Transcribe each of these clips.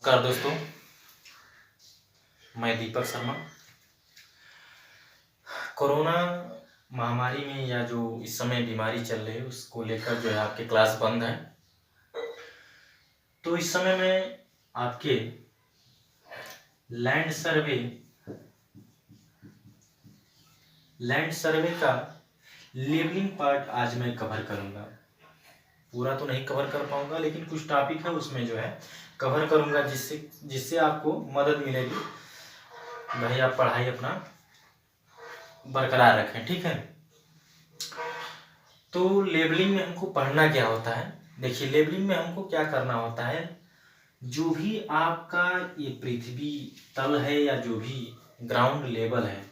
नमस्कार दोस्तों, मैं दीपक शर्मा। कोरोना महामारी में या जो इस समय बीमारी चल रही है उसको लेकर जो है आपके क्लास बंद है। तो इस समय में आपके लैंड सर्वे का लेबलिंग पार्ट आज मैं कवर करूंगा। पूरा तो नहीं कवर कर पाऊंगा, लेकिन कुछ टॉपिक है उसमें जो है कवर करूंगा जिससे आपको मदद मिलेगी। भाई आप पढ़ाई अपना बरकरार रखें, ठीक है। तो लेबलिंग में हमको पढ़ना क्या होता है। देखिए, लेबलिंग में हमको क्या करना होता है, जो भी आपका ये पृथ्वी तल है या जो भी ग्राउंड लेवल है,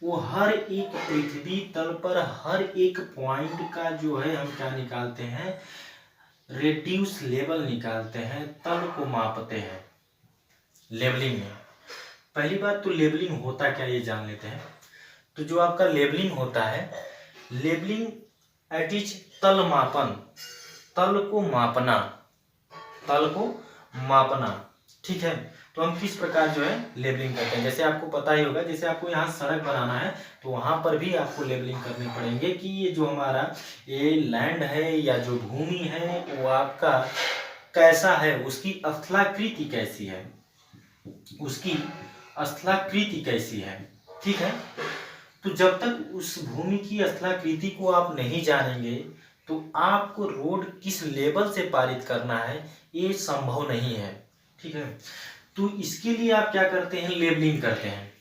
वो हर एक पृथ्वी तल पर हर एक पॉइंट का जो है हम क्या निकालते हैं, रेड्यूस लेवल निकालते हैं, तल को मापते हैं लेबलिंग में। पहली बात तो लेबलिंग होता क्या ये जान लेते हैं। तो जो आपका लेबलिंग होता है, लेबलिंग एट इज तल मापन, तल को मापना, ठीक है। तो हम किस प्रकार जो है लेबलिंग करते हैं, जैसे आपको पता ही होगा, जैसे आपको यहाँ सड़क बनाना है तो वहां पर भी आपको लेबलिंग करनी पड़ेंगे कि ये जो हमारा ये लैंड है या जो भूमि है वो आपका कैसा है, उसकी स्थलाकृति कैसी है, ठीक है। तो जब तक उस भूमि की स्थलाकृति को आप नहीं जानेंगे तो आपको रोड किस लेवल से पारित करना है ये संभव नहीं है, ठीक है। तो इसके लिए आप क्या करते हैं, लेबलिंग करते हैं,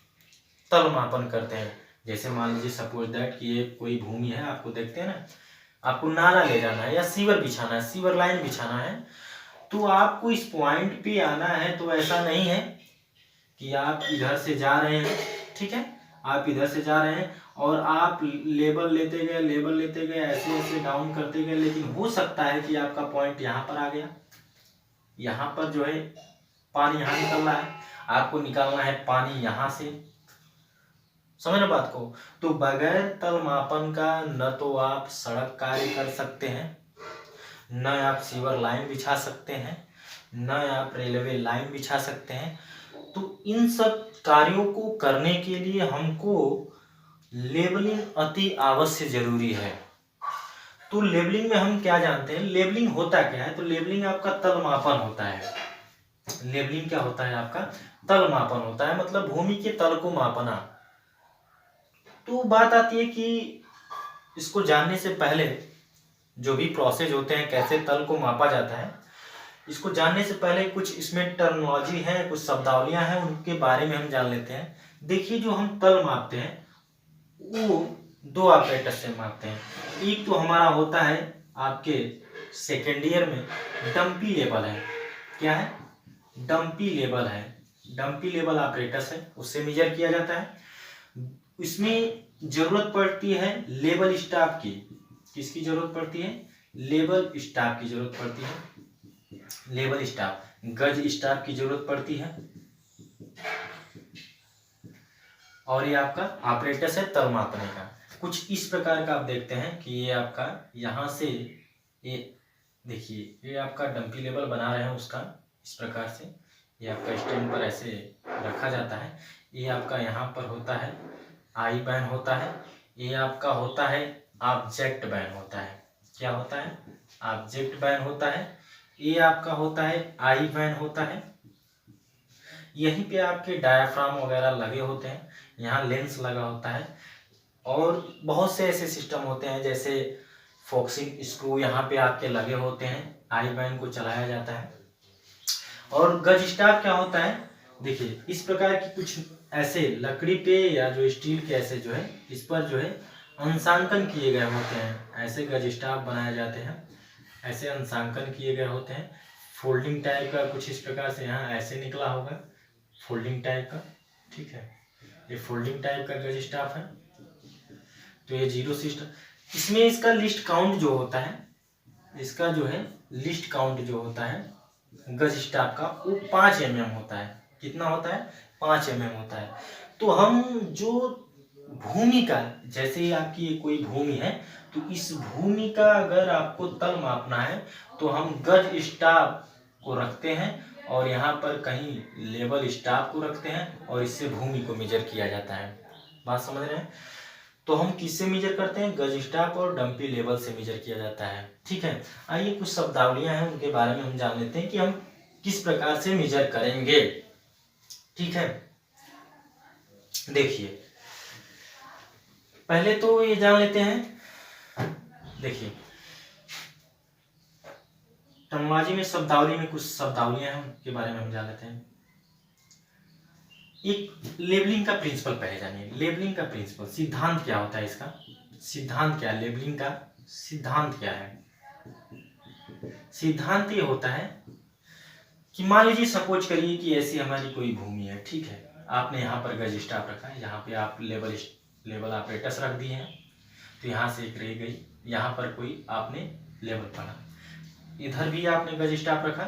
तल मापन करते हैं। जैसे मान लीजिए सपोज दैट कि ये कोई भूमि है, आपको देखते हैं ना, आपको नाला ले जाना है या सीवर बिछाना है, सीवर लाइन बिछाना है, तो आपको इस पॉइंट पे आना है। तो ऐसा नहीं है कि आप इधर से जा रहे हैं, ठीक है, आप इधर से जा रहे हैं और आप लेबल लेते गए ऐसे ऐसे डाउन करते गए, लेकिन हो सकता है कि आपका पॉइंट यहाँ पर आ गया, यहाँ पर जो है पानी यहाँ निकल रहा है, आपको निकालना है पानी यहाँ से, समझ ना बात को। तो बगैर तल मापन का न तो आप सड़क कार्य कर सकते हैं, न आप सीवर लाइन बिछा सकते हैं, न आप रेलवे लाइन बिछा सकते हैं। तो इन सब कार्यों को करने के लिए हमको लेबलिंग अति आवश्यक जरूरी है। तो लेबलिंग में हम क्या जानते हैं, लेबलिंग होता क्या है। तो लेबलिंग आपका तल मापन होता है। लेबलिंग क्या होता है, आपका तल मापन होता है, मतलब भूमि के तल को मापना। तो बात आती है कि इसको जानने से पहले जो भी प्रोसेस होते हैं, कैसे तल को मापा जाता है, इसको जानने से पहले कुछ इसमें टर्मिनोलॉजी है, कुछ शब्दावलियां हैं, उनके बारे में हम जान लेते हैं। देखिए, जो हम तल मापते हैं वो दो ऑपरेटर से मापते हैं। एक तो हमारा होता है आपके सेकेंड ईयर में डंपी लेवल है। क्या है, डंपी लेवल है, डंपी लेवल ऑपरेटर्स है, उससे मेजर किया जाता है। इसमें जरूरत पड़ती है लेवल स्टाफ की। किसकी जरूरत पड़ती है, लेवल स्टाफ की जरूरत पड़ती है, लेवल स्टाफ, गज स्टाफ की जरूरत पड़ती है। और ये आपका ऑपरेटर्स है तल मापने का। कुछ इस प्रकार का आप देखते हैं कि ये आपका यहाँ से, ये देखिए, ये आपका डंपी लेवल बना रहे हैं उसका, इस प्रकार से ये आपका स्टैंड पर ऐसे रखा जाता है। ये आपका यहाँ पर होता है आई बैन होता है, ये आपका होता है ऑब्जेक्ट बैन होता है। क्या होता है, ऑब्जेक्ट बैन होता है। ये आपका होता है आई बैन होता है। यहीं पे आपके डायाफ्राम वगैरह लगे होते हैं, यहाँ लेंस लगा होता है, और बहुत से ऐसे सिस्टम होते हैं जैसे फोक्सिंग स्क्रू यहाँ पे आपके लगे होते हैं, आई बैन को चलाया जाता है। और गज स्टाफ क्या होता है, देखिए इस प्रकार की कुछ ऐसे लकड़ी पे या जो स्टील के ऐसे जो है इस पर जो है अंशांकन किए गए होते हैं, ऐसे गज स्टाफ बनाए जाते हैं, ऐसे अंशांकन किए गए होते हैं। फोल्डिंग टाइप का कुछ इस प्रकार से यहाँ ऐसे निकला होगा, फोल्डिंग टाइप का, ठीक है, ये फोल्डिंग टाइप का गज स्टाफ है। तो ये जीरो सिस्टम, इसमें इसका लिस्ट काउंट जो होता है, इसका जो है लिस्ट काउंट जो होता है गज स्टाफ का, वो 5 mm होता है। कितना होता है, 5 mm होता है। तो हम जो भूमि का, जैसे आपकी कोई भूमि है, तो इस भूमि का अगर आपको तल मापना है तो हम गज स्टाफ को रखते हैं और यहाँ पर कहीं लेवल स्टाफ को रखते हैं और इससे भूमि को मेजर किया जाता है। बात समझ रहे हैं? तो हम किससे मेजर करते हैं? गज स्टाफ और डंपी लेवल से मेजर किया जाता है। ठीक है, आइए कुछ शब्दावलियां हैं उनके बारे में हम जान लेते हैं कि हम किस प्रकार से मेजर करेंगे। ठीक है, देखिए पहले तो ये जान लेते हैं। देखिए टर्मोलॉजी में शब्दावली में कुछ शब्दावलियां हैं उनके बारे में हम जान लेते हैं। एक लेबलिंग का प्रिंसिपल पहले जानिए। लेबलिंग का प्रिंसिपल, सिद्धांत क्या होता है इसका? सिद्धांत क्या है लेबलिंग का? सिद्धांत क्या है? सिद्धांत ये होता है कि मान लीजिए सपोज करिए कि ऐसी हमारी कोई भूमि है। ठीक है, आपने यहाँ पर गज स्टाफ रखा है, यहाँ पे आप लेवल ऑपरेटर्स रख दिए हैं, तो यहाँ से एक रह गई, यहाँ पर कोई आपने लेवल पढ़ा, इधर भी आपने गज स्टाफ रखा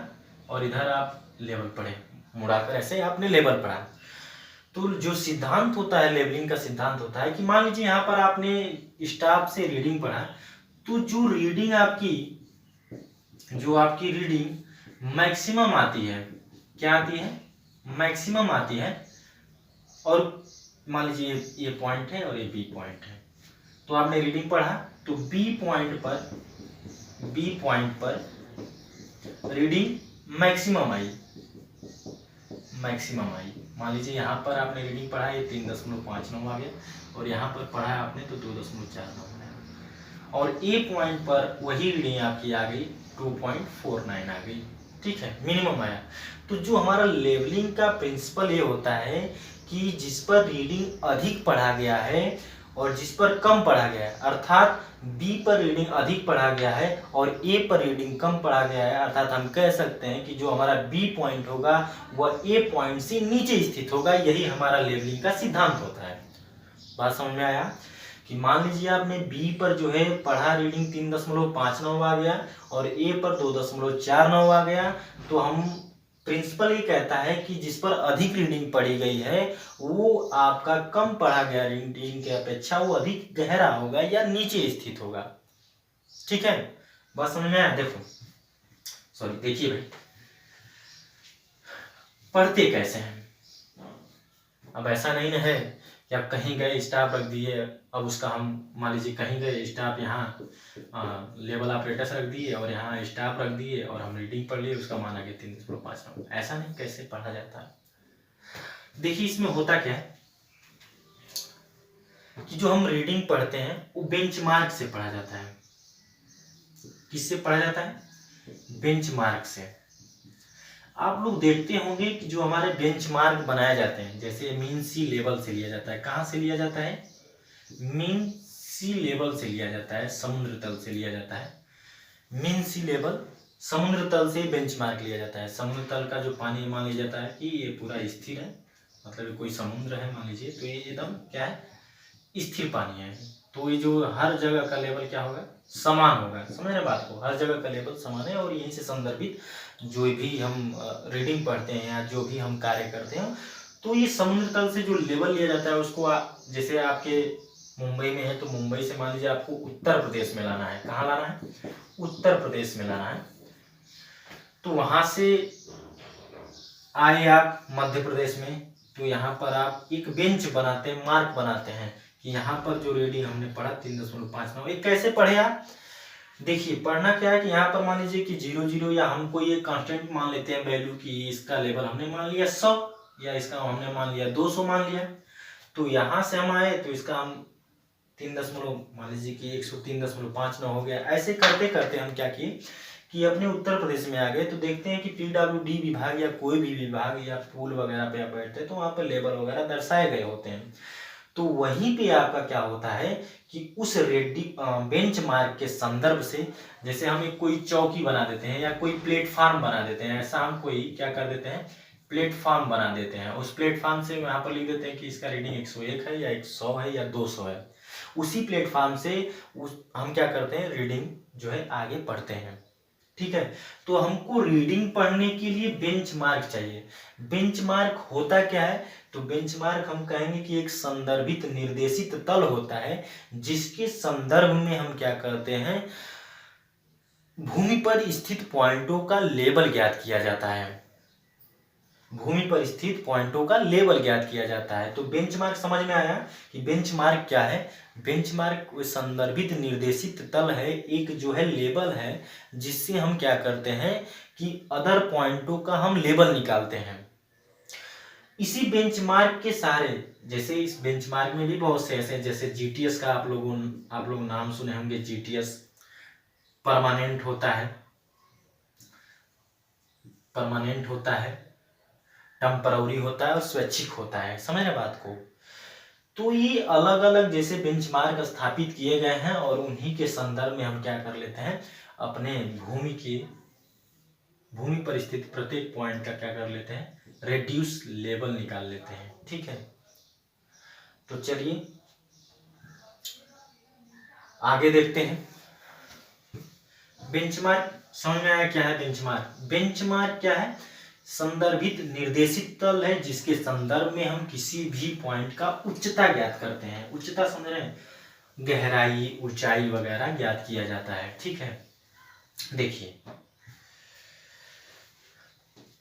और इधर आप लेवल पढ़े, मुड़ाकर ऐसे आपने लेवल पढ़ा। तो जो सिद्धांत होता है लेबलिंग का सिद्धांत होता है कि मान लीजिए यहाँ पर आपने स्टाफ से रीडिंग पढ़ा, तो जो आपकी रीडिंग मैक्सिमम आती है, क्या आती है? मैक्सिमम आती है। और मान लीजिए ये पॉइंट है और ये बी पॉइंट है, तो आपने रीडिंग पढ़ा तो बी पॉइंट पर रीडिंग मैक्सिमम आई। मान लीजिए यहाँ पर आपने रीडिंग पढ़ा ये 3.59 आ गया और यहाँ पर पढ़ा आपने तो 2.49 आया, और ए पॉइंट पर वही रीडिंग आपकी आ गई 2.49 आ गई। ठीक है, मिनिमम आया। तो जो हमारा लेवलिंग का प्रिंसिपल ये होता है कि जिस पर रीडिंग अधिक पढ़ा गया है और जिस पर कम पढ़ा गया है, अर्थात बी पर रीडिंग अधिक पढ़ा गया है और ए पर रीडिंग कम पढ़ा गया है, अर्थात हम कह सकते हैं कि जो हमारा बी पॉइंट होगा वह ए पॉइंट से नीचे स्थित होगा। यही हमारा लेवलिंग का सिद्धांत होता है। बात समझ में आया? कि मान लीजिए आपने बी पर जो है पढ़ा रीडिंग 3.59 आ गया और ए पर 2.49 आ गया, तो हम प्रिंसिपल ये कहता है कि जिस पर अधिक रीडिंग पढ़ी गई है वो आपका कम पढ़ा गया रीडिंग की अपेक्षा वो अधिक गहरा होगा या नीचे स्थित होगा। ठीक है, बात समझ में आया? देखिए भाई पढ़ते कैसे हैं। अब ऐसा नहीं है कि आप कहीं गए स्टाफ रख दिए, अब उसका हम मान लीजिए कहीं गए स्टाफ यहाँ लेवल ऑपरेटर्स रख दिए और यहाँ स्टाफ रख दिए और हम रीडिंग पढ़ लिए, उसका मान आ गया 3.59। ऐसा नहीं, कैसे पढ़ा जाता है? देखिए इसमें होता क्या है कि जो हम रीडिंग पढ़ते हैं वो बेंचमार्क से पढ़ा जाता है। किससे पढ़ा जाता है? बेंचमार्क से। आप लोग देखते होंगे कि जो हमारे बेंचमार्क बनाए जाते हैं, जैसे मीन सी लेवल से लिया जाता है। कहाँ से लिया जाता है? मीन सी लेवल से लिया जाता है, समुद्र तल से लिया जाता है। मीन सी लेवल समुद्र तल से बेंचमार्क लिया जाता है। समुद्र तल का जो पानी मान लिया जाता है कि ये पूरा स्थिर है, मतलब कोई समुद्र है मान लीजिए, तो ये एकदम क्या है? स्थिर पानी है। तो ये जो हर जगह का लेवल क्या होगा? समान होगा। समझ रहे बात को? हर जगह का लेवल समान है और यहीं से संदर्भित जो भी हम रीडिंग पढ़ते हैं या जो भी हम कार्य करते हैं, तो ये समुद्र तल से जो लेवल लिया जाता है उसको जैसे आपके मुंबई में है तो मुंबई से मान लीजिए आपको उत्तर प्रदेश में लाना है। कहाँ लाना है? उत्तर प्रदेश में लाना है। तो वहां से आए आप मध्य प्रदेश में, तो यहाँ पर आप एक बेंच बनाते हैं, मार्क बनाते हैं कि यहाँ पर जो रीडिंग हमने पढ़ा 3.59। एक कैसे पढ़े आप? देखिए पढ़ना क्या है कि यहाँ पर मान लीजिए कि 0.0 या हम कोई एक कांस्टेंट मान लेते हैं वैल्यू की, इसका लेवल हमने मान लिया 100 या इसका हमने मान लिया 200 मान लिया। तो यहाँ से हम आए तो इसका हम 3 मान लीजिए कि 103.59 हो गया। ऐसे करते करते हम क्या किए कि अपने उत्तर प्रदेश में आ गए। तो देखते हैं कि PWD विभाग या कोई भी विभाग या पुल वगैरह पे आप बैठते हैं तो वहाँ पर लेवल वगैरह दर्शाए गए होते हैं। तो वहीं पे आपका क्या होता है कि उस बेंच मार्क के संदर्भ से, जैसे हम एक कोई चौकी बना देते हैं या कोई प्लेटफार्म बना देते हैं, ऐसा हम कोई क्या कर देते हैं? प्लेटफार्म बना देते हैं। उस प्लेटफार्म से यहाँ पर लिख देते हैं कि इसका रीडिंग 101 है या 100 है या 200 है। उसी प्लेटफार्म से हम क्या करते हैं? रीडिंग जो है आगे पढ़ते हैं। ठीक है, तो हमको रीडिंग पढ़ने के लिए बेंचमार्क चाहिए। बेंचमार्क होता क्या है? तो बेंचमार्क हम कहेंगे कि एक संदर्भित निर्देशित तल होता है जिसके संदर्भ में हम क्या करते हैं? भूमि पर स्थित पॉइंटों का लेबल ज्ञात किया जाता है। भूमि पर स्थित पॉइंटों का लेवल ज्ञात किया जाता है। तो बेंचमार्क समझ में आया कि बेंचमार्क क्या है। बेंचमार्क संदर्भित निर्देशित तल है, एक जो है लेबल है जिससे हम क्या करते हैं कि अदर पॉइंटों का हम लेबल निकालते हैं। इसी बेंचमार्क के सारे, जैसे इस बेंचमार्क में भी बहुत से ऐसे, जैसे जीटीएस का आप लोग नाम सुने होंगे। जीटीएस परमानेंट होता है, टेम्पररी होता है और स्वैच्छिक होता है। समझ रहे बात को। तो ये अलग अलग जैसे बेंचमार्क स्थापित किए गए हैं और उन्हीं के संदर्भ में हम क्या कर लेते हैं, अपने भूमि पर स्थित प्रत्येक पॉइंट का क्या कर लेते हैं, रेड्यूस लेवल निकाल लेते हैं। ठीक है, तो चलिए आगे देखते हैं। बेंचमार्क समझ में आया क्या है बेंचमार्क। बेंचमार्क क्या है, संदर्भित निर्देशित तल है जिसके संदर्भ में हम किसी भी पॉइंट का उच्चता ज्ञात करते हैं। उच्चता समझ रहे हैं, गहराई, ऊंचाई वगैरह ज्ञात किया जाता है। ठीक है, देखिए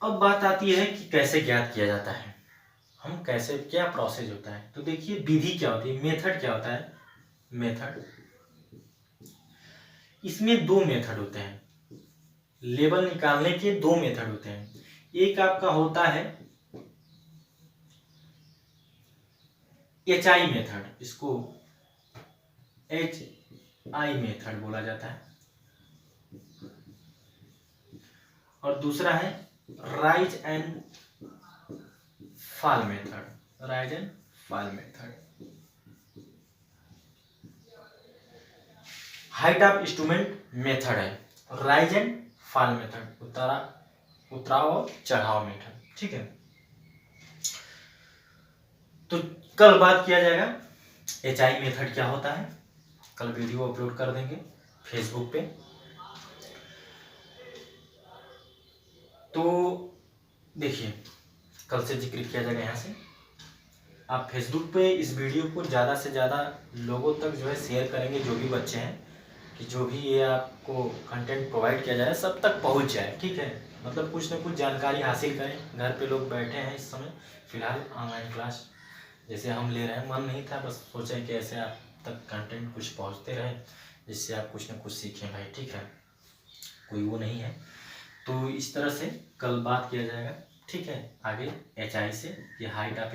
अब बात आती है कि कैसे ज्ञात किया जाता है, हम कैसे, क्या प्रोसेस होता है। तो देखिए विधि क्या होती है, मेथड क्या होता है। मेथड, इसमें दो मेथड होते हैं, लेवल निकालने के दो मेथड होते हैं। एक आपका होता है HI मेथड, इसको HI मेथड बोला जाता है, और दूसरा है rise and fall method. Rise and fall method, height of instrument method है, राइज एंड फॉल मेथड उतराव और चढ़ाव मेथड। ठीक है, तो कल बात किया जाएगा HI मेथड क्या होता है, कल वीडियो अपलोड कर देंगे फेसबुक पे। तो देखिए कल से जिक्र किया जाएगा। यहाँ से आप फेसबुक पे इस वीडियो को ज़्यादा से ज़्यादा लोगों तक जो है शेयर करेंगे, जो भी बच्चे हैं, कि जो भी ये आपको कंटेंट प्रोवाइड किया जा रहा है सब तक पहुंच जाए। ठीक है, मतलब कुछ ना कुछ जानकारी हासिल करें। घर पे लोग बैठे हैं इस समय फिलहाल, ऑनलाइन क्लास जैसे हम ले रहे हैं, मन नहीं था, बस सोचा कि ऐसे आप तक कंटेंट कुछ पहुंचते रहे जिससे आप कुछ ना कुछ सीखें भाई। ठीक है, कोई वो नहीं है। तो इस तरह से कल बात किया जाएगा। ठीक है, आगे HI से, ये हाइट ऑफ